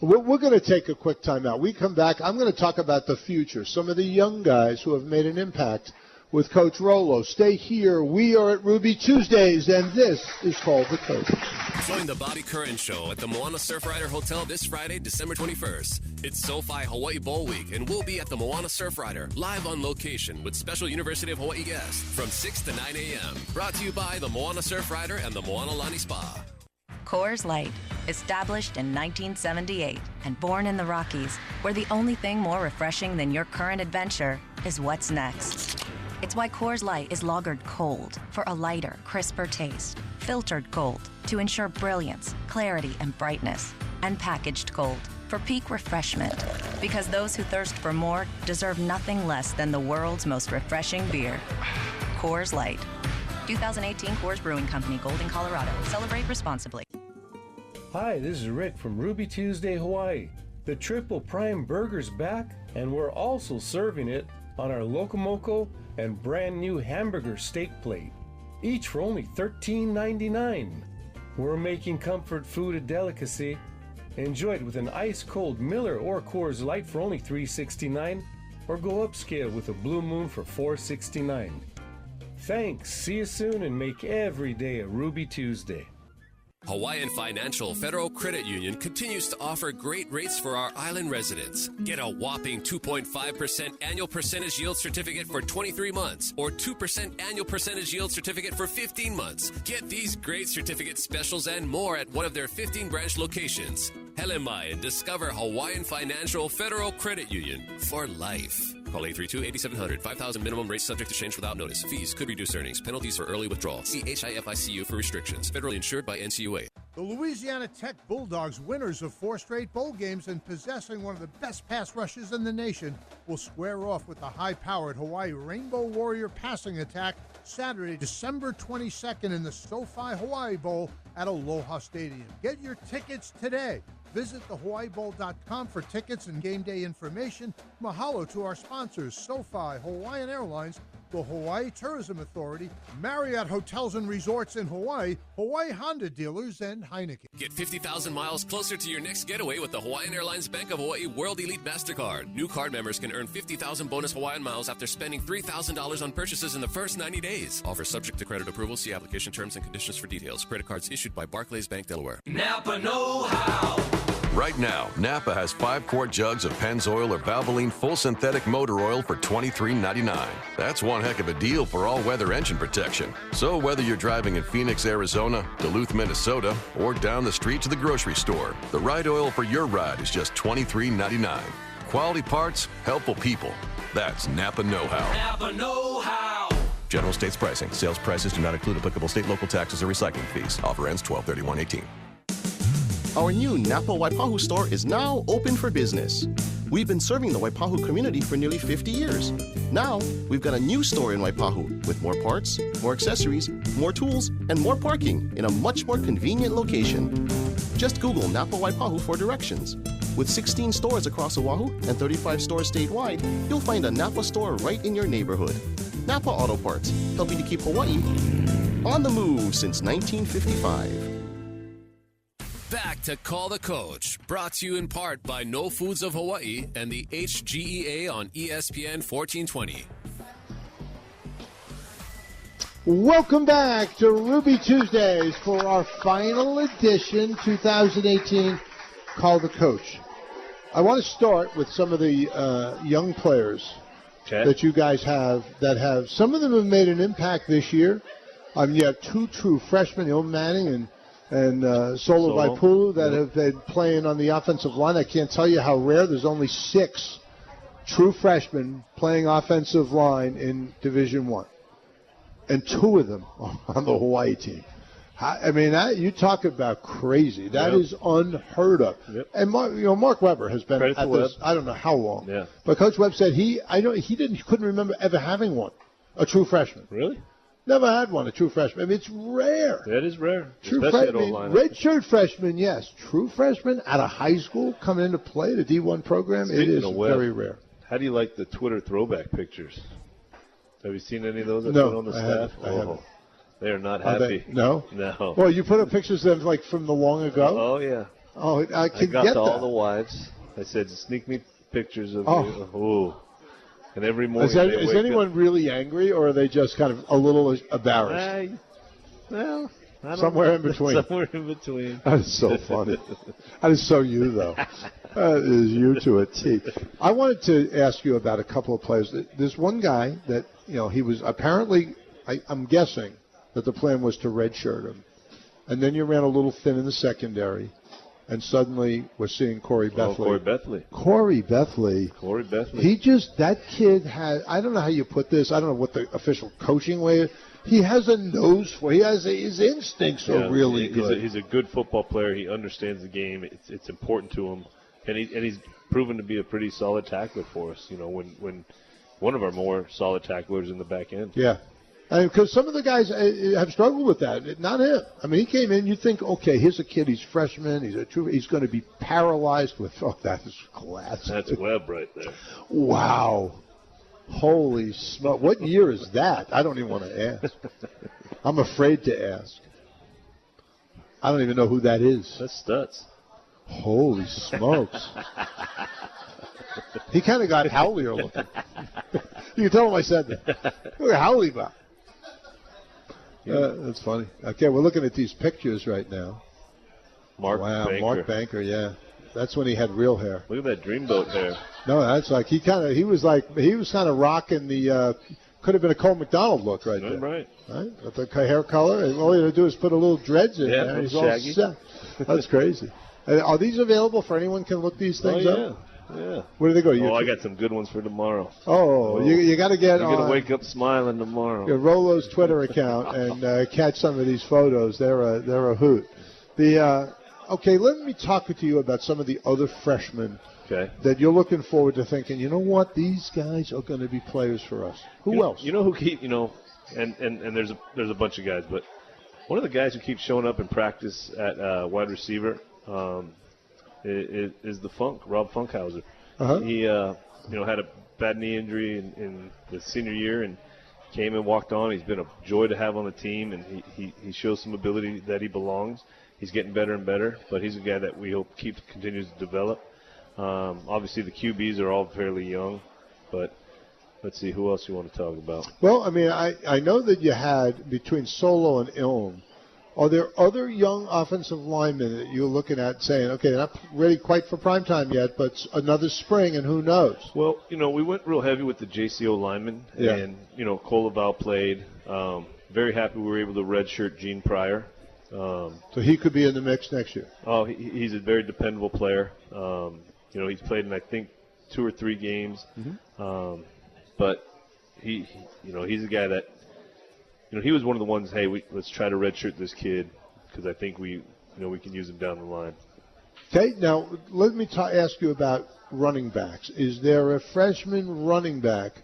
We're going to take a quick time out. We come back. I'm going to talk about the future, some of the young guys who have made an impact with Coach Rolo. Stay here. We are at Ruby Tuesdays, and this is called The Coach. Join the Bobby Curran Show at the Moana Surfrider Hotel this Friday, December 21st. It's SoFi Hawaii Bowl Week, and we'll be at the Moana Surfrider, live on location with special University of Hawaii guests from 6 to 9 a.m. Brought to you by the Moana Surfrider and the Moana Lani Spa. Coors Light, established in 1978 and born in the Rockies, where the only thing more refreshing than your current adventure is what's next. It's why Coors Light is lagered cold for a lighter, crisper taste, filtered cold to ensure brilliance, clarity, and brightness, and packaged cold for peak refreshment. Because those who thirst for more deserve nothing less than the world's most refreshing beer. Coors Light. 2018 Coors Brewing Company, Golden, Colorado. Celebrate responsibly. Hi, this is Rick from Ruby Tuesday, Hawaii. The Triple Prime Burger's back, and we're also serving it on our Locomoco and brand new hamburger steak plate, each for only $13.99. We're making comfort food a delicacy. Enjoy it with an ice-cold Miller or Coors Light for only $3.69, or go upscale with a Blue Moon for $4.69. Thanks, see you soon, and make every day a Ruby Tuesday. Hawaiian Financial Federal Credit Union continues to offer great rates for our island residents. Get a whopping 2.5% annual percentage yield certificate for 23 months or 2% annual percentage yield certificate for 15 months. Get these great certificate specials and more at one of their 15 branch locations. Helemai and discover Hawaiian Financial Federal Credit Union for life. Call 832-8700. 5,000 minimum rate subject to change without notice. Fees could reduce earnings. Penalties for early withdrawal. See HIFICU for restrictions. Federally insured by NCUA. The Louisiana Tech Bulldogs, winners of 4 straight bowl games and possessing one of the best pass rushes in the nation, will square off with the high-powered Hawaii Rainbow Warrior passing attack Saturday, December 22nd in the SoFi Hawaii Bowl at Aloha Stadium. Get your tickets today. Visit thehawaiibowl.com for tickets and game day information. Mahalo to our sponsors, SoFi, Hawaiian Airlines, the Hawaii Tourism Authority, Marriott Hotels and Resorts in Hawaii, Hawaii Honda dealers, and Heineken. Get 50,000 miles closer to your next getaway with the Hawaiian Airlines Bank of Hawaii World Elite MasterCard. New card members can earn 50,000 bonus Hawaiian miles after spending $3,000 on purchases in the first 90 days. Offer subject to credit approval. See application terms and conditions for details. Credit cards issued by Barclays Bank, Delaware. Napa know-how. Right now, Napa has 5-quart jugs of Pennzoil or Valvoline full synthetic motor oil for $23.99. That's one heck of a deal for all-weather engine protection. So whether you're driving in Phoenix, Arizona, Duluth, Minnesota, or down the street to the grocery store, the right oil for your ride is just $23.99. Quality parts, helpful people. That's Napa know-how. Napa know-how. General states pricing. Sales prices do not include applicable state, local taxes, or recycling fees. Offer ends 12/31/18. Our new Napa Waipahu store is now open for business. We've been serving the Waipahu community for nearly 50 years. Now, we've got a new store in Waipahu with more parts, more accessories, more tools, and more parking in a much more convenient location. Just Google Napa Waipahu for directions. With 16 stores across Oahu and 35 stores statewide, you'll find a Napa store right in your neighborhood. Napa Auto Parts, helping to keep Hawaii on the move since 1955. Back to Call the Coach, brought to you in part by No Foods of Hawaii and the HGEA on ESPN 1420. Welcome back to Ruby Tuesdays for our final edition, 2018, Call the Coach. I want to start with some of the young players that you guys have some of them have made an impact this year. You have 2 true freshmen, Ilm Manning and Solo Vaipulu that have been playing on the offensive line. I can't tell you how rare. There's only 6 true freshmen playing offensive line in Division I, and 2 of them on the Hawaii team. I mean, you talk about crazy. That is unheard of. Yep. And Mark Weber has been at this, I don't know how long. Yeah. But Coach Webb said he couldn't remember ever having one, a true freshman. Really? Never had one, a true freshman. I mean, it's rare. That is rare. True freshman, redshirt freshman, yes. True freshman out of high school coming into play, the D1 program, it is very rare. How do you like the Twitter throwback pictures? Have you seen any of those? No, on the staff? I haven't. They are not happy. No? No. Well, you put up pictures of them from the long ago? Oh, yeah. Oh, I can got get to that. all the wives. I said, sneak me pictures of you. Oh. And every morning is anyone really angry, or are they just kind of a little embarrassed? Well, I don't somewhere know. in between. Somewhere in between. That is so funny. That is so you, though. That is you to a T. I wanted to ask you about a couple of players. There's one guy that, he was apparently, I'm guessing, that the plan was to redshirt him. And then you ran a little thin in the secondary. And suddenly we're seeing Corey Bethley. Corey Bethley. That kid has, I don't know how you put this. I don't know what the official coaching way is. He has a nose for his instincts are really good. He's a good football player. He understands the game. It's important to him. And he's proven to be a pretty solid tackler for us, when one of our more solid tacklers in the back end. Yeah. Because some of the guys have struggled with that. Not him. I mean, he came in, you think, okay, here's a kid, he's freshman, he's going to be paralyzed with, that is classic. That's Webb right there. Wow. Holy smoke. What year is that? I don't even want to ask. I'm afraid to ask. I don't even know who that is. That's Stutz. Holy smokes. He kind of got Howlier looking. You can tell him I said that. Look at Howley back. That's funny. Okay, we're looking at these pictures right now. Mark Mark Banker, yeah. That's when he had real hair. Look at that dreamboat hair. No, that's like he was kind of rocking the could have been a Cole McDonald look right there. Right. With the hair color, and all you had to do is put a little dreads in there. He's all shaggy. set. That's crazy. Are these available for anyone can look these things up? Yeah. Where do they go? I got some good ones for tomorrow. Oh, you got to get You're on. going to wake up smiling tomorrow. Rolo's Twitter account and catch some of these photos. They're a hoot. Okay, let me talk to you about some of the other freshmen that you're looking forward to thinking, you know what, these guys are going to be players for us. Who else? You know who keep, and there's a bunch of guys, but one of the guys who keeps showing up in practice at wide receiver is the Funk, Rob Funkhauser. He had a bad knee injury in the senior year and came and walked on. He's been a joy to have on the team, and he shows some ability that he belongs. He's getting better and better, but he's a guy that we hope continues to develop. Obviously, the QBs are all fairly young, but let's see, who else you want to talk about? Well, I mean, I know that you had, between Solo and Ilm, are there other young offensive linemen that you're looking at saying, okay, they're not ready quite for prime time yet, but another spring, and who knows? Well, we went real heavy with the JCO linemen, and, Cole Laval played. Very happy we were able to redshirt Gene Pryor. So he could be in the mix next year. Oh, he's a very dependable player. He's played in, I think, 2 or 3 games. Mm-hmm. But he's a guy that, he was one of the ones, hey, let's try to redshirt this kid because I think we can use him down the line. Okay, now let me ask you about running backs. Is there a freshman running back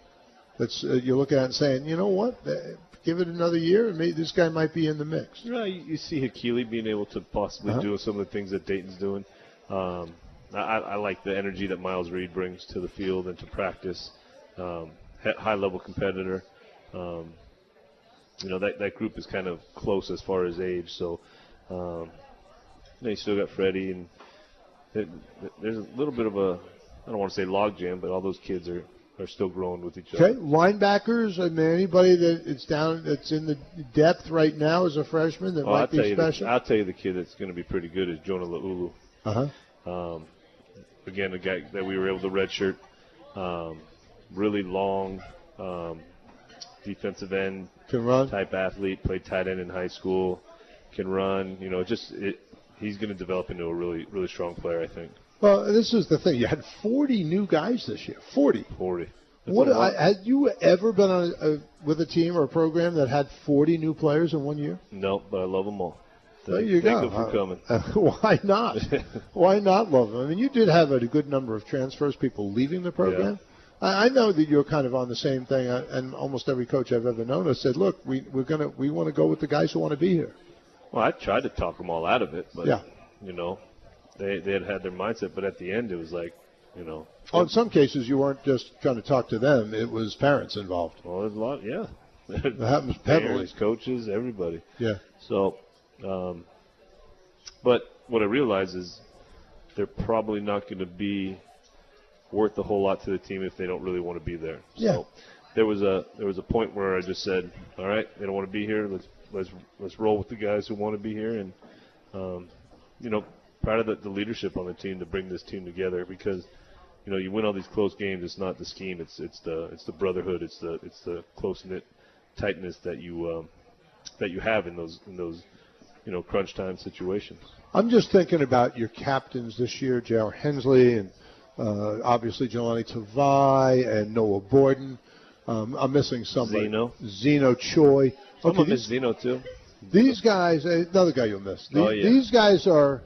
that's you're looking at and saying, you know what, give it another year, and maybe this guy might be in the mix? You see Hakili being able to possibly do some of the things that Dayton's doing. I like the energy that Miles Reed brings to the field and to practice. High-level competitor. That group is kind of close as far as age. So you still got Freddie, and there's a little bit of a, I don't want to say logjam, but all those kids are still growing with each other. Okay, linebackers. I mean, anybody that's in the depth right now as a freshman that might be special. I'll tell you the kid that's going to be pretty good is Jonah Laulu. Again, a guy that we were able to redshirt. Really long, defensive end can run type athlete. Played tight end in high school. Can run. He's going to develop into a really, really strong player, I think. Well, this is the thing. You had 40 new guys this year. 40. Had you ever been with a team or a program that had 40 new players in 1 year? No, but I love them all. There you go. Thank them for coming. Why not? Why not love them? I mean, you did have a good number of transfers, people leaving the program. Yeah. I know that you're kind of on the same thing, and almost every coach I've ever known has said, look, we want to go with the guys who want to be here. Well, I tried to talk them all out of it, but, yeah. They had their mindset, but at the end it was like, Oh, in some cases you weren't just trying to talk to them, it was parents involved. Well, there's a lot, yeah. That happens heavily. Parents, coaches, everybody. Yeah. So, but what I realize is they're probably not going to be worth a whole lot to the team if they don't really want to be there. Yeah. So there was a point where I just said, all right, they don't want to be here. Let's roll with the guys who want to be here, and proud of the leadership on the team to bring this team together because you win all these close games. It's not the scheme. It's the brotherhood. It's the close knit tightness that you have in those crunch time situations. I'm just thinking about your captains this year, J.R. Hensley and obviously Jelani Tavai and Noah Borden. I'm missing somebody. Zeno Choi. I'm going to miss Zeno too. These guys, another guy you'll miss. Yeah. These guys are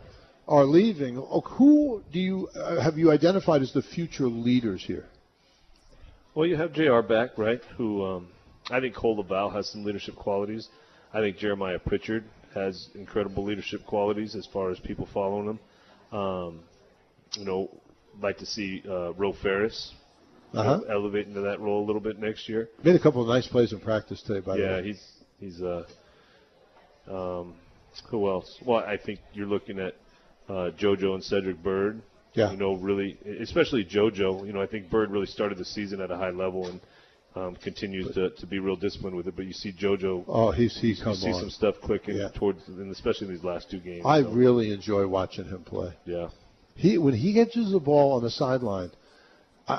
leaving. Who do you have you identified as the future leaders here? Well, you have JR back, right? Who I think Cole Laval has some leadership qualities. I think Jeremiah Pritchard has incredible leadership qualities as far as people following him. Like to see Ro Ferris elevate into that role a little bit next year. Made a couple of nice plays in practice today, by the way. Yeah, he's who else? Well, I think you're looking at JoJo and Cedric Bird. Yeah. Really, especially JoJo. I think Bird really started the season at a high level and continues to be real disciplined with it. But you see JoJo. Oh, he's come on. You see some stuff clicking especially in these last 2 games. I really enjoy watching him play. Yeah. When he catches the ball on the sideline,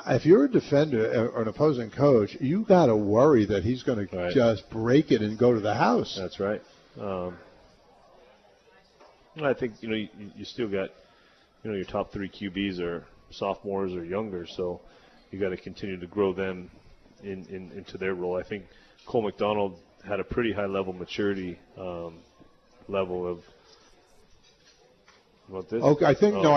if you're a defender or an opposing coach, you got to worry that he's going to just break it and go to the house. That's right. I think you still got your top 3 QBs are sophomores or younger. So you got to continue to grow them into their role. I think Cole McDonald had a pretty high level maturity level of. About this? Okay, I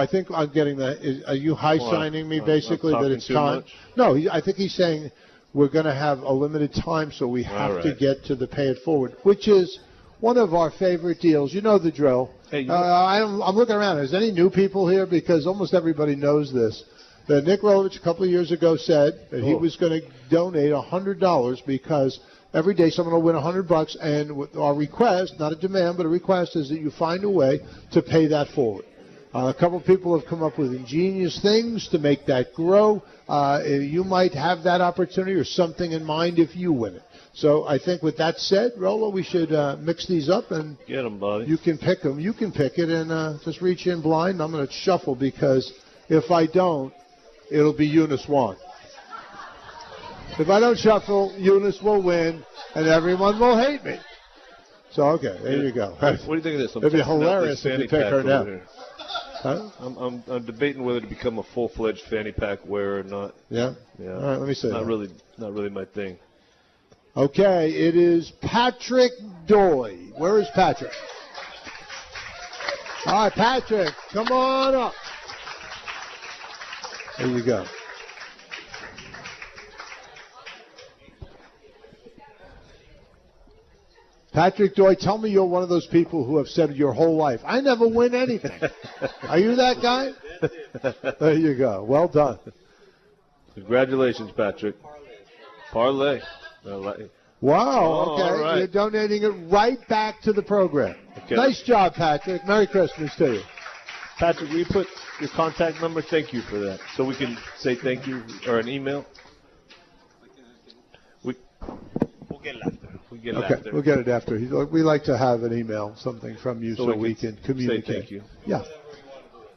think I'm getting that. Are you signing me basically that it's time? Much? No, I think he's saying we're going to have a limited time, so we have to get to the pay it forward, which is one of our favorite deals. You know the drill. Hey, I'm looking around. Is any new people here? Because almost everybody knows this. That Nick Rolovich a couple of years ago said that he was going to donate $100 because every day someone will win $100, and our request, not a demand, but a request, is that you find a way to pay that forward. A couple of people have come up with ingenious things to make that grow. You might have that opportunity or something in mind if you win it. So I think with that said, Rolo, we should mix these up and get them, buddy. You can pick them. You can pick it and just reach in blind. I'm going to shuffle because if I don't, it'll be Eunice won. If I don't shuffle, Eunice will win, and everyone will hate me. So, okay, there you go. What do you think of this? It'd be hilarious if you pick her now. Huh? I'm debating whether to become a full-fledged fanny pack wearer or not. Yeah? Yeah. All right, let me see. Not really my thing. Okay, it is Patrick Doy. Where is Patrick? All right, Patrick, come on up. There you go. Patrick Doy, tell me you're one of those people who have said your whole life, I never win anything. Are you that guy? There you go. Well done. Congratulations, Patrick. Parlay. Wow, okay. All right. You're donating it right back to the program. Okay. Nice job, Patrick. Merry Christmas to you. Patrick, will you put your contact number? Thank you for that. So we can say thank you, or an email? We'll get it after. We'll get it after. We like to have an email, something from you, so we can communicate. Say thank you. Yeah.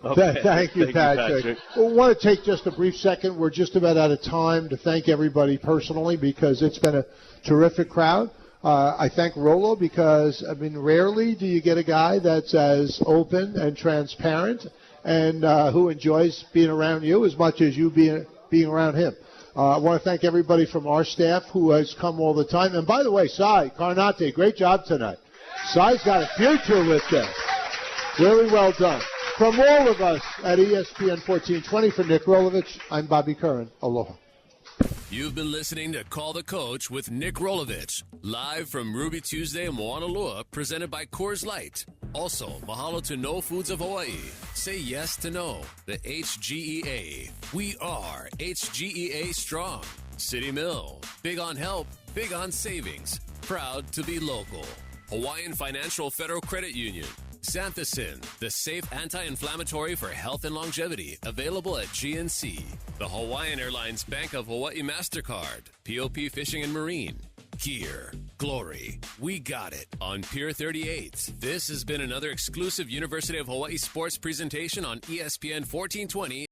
Okay. Thank you, Patrick. We want to take just a brief second. We're just about out of time to thank everybody personally because it's been a terrific crowd. I thank Rolo because, rarely do you get a guy that's as open and transparent and who enjoys being around you as much as you being around him. I want to thank everybody from our staff who has come all the time. And by the way, Cy Carnate, great job tonight. Cy's got a future with this. Really well done. From all of us at ESPN 1420, for Nick Rolovich, I'm Bobby Curran. Aloha. You've been listening to Call the Coach with Nick Rolovich, live from Ruby Tuesday in Honolulu, presented by Coors Light. Also, mahalo to No Foods of Hawaii. Say yes to no, the HGEA. We are HGEA Strong. City Mill, big on help, big on savings. Proud to be local. Hawaiian Financial Federal Credit Union. Xanthicin, the safe anti-inflammatory for health and longevity, available at GNC. The Hawaiian Airlines Bank of Hawaii MasterCard, POP Fishing and Marine. Here, glory, we got it on Pier 38. This has been another exclusive University of Hawaii sports presentation on ESPN 1420.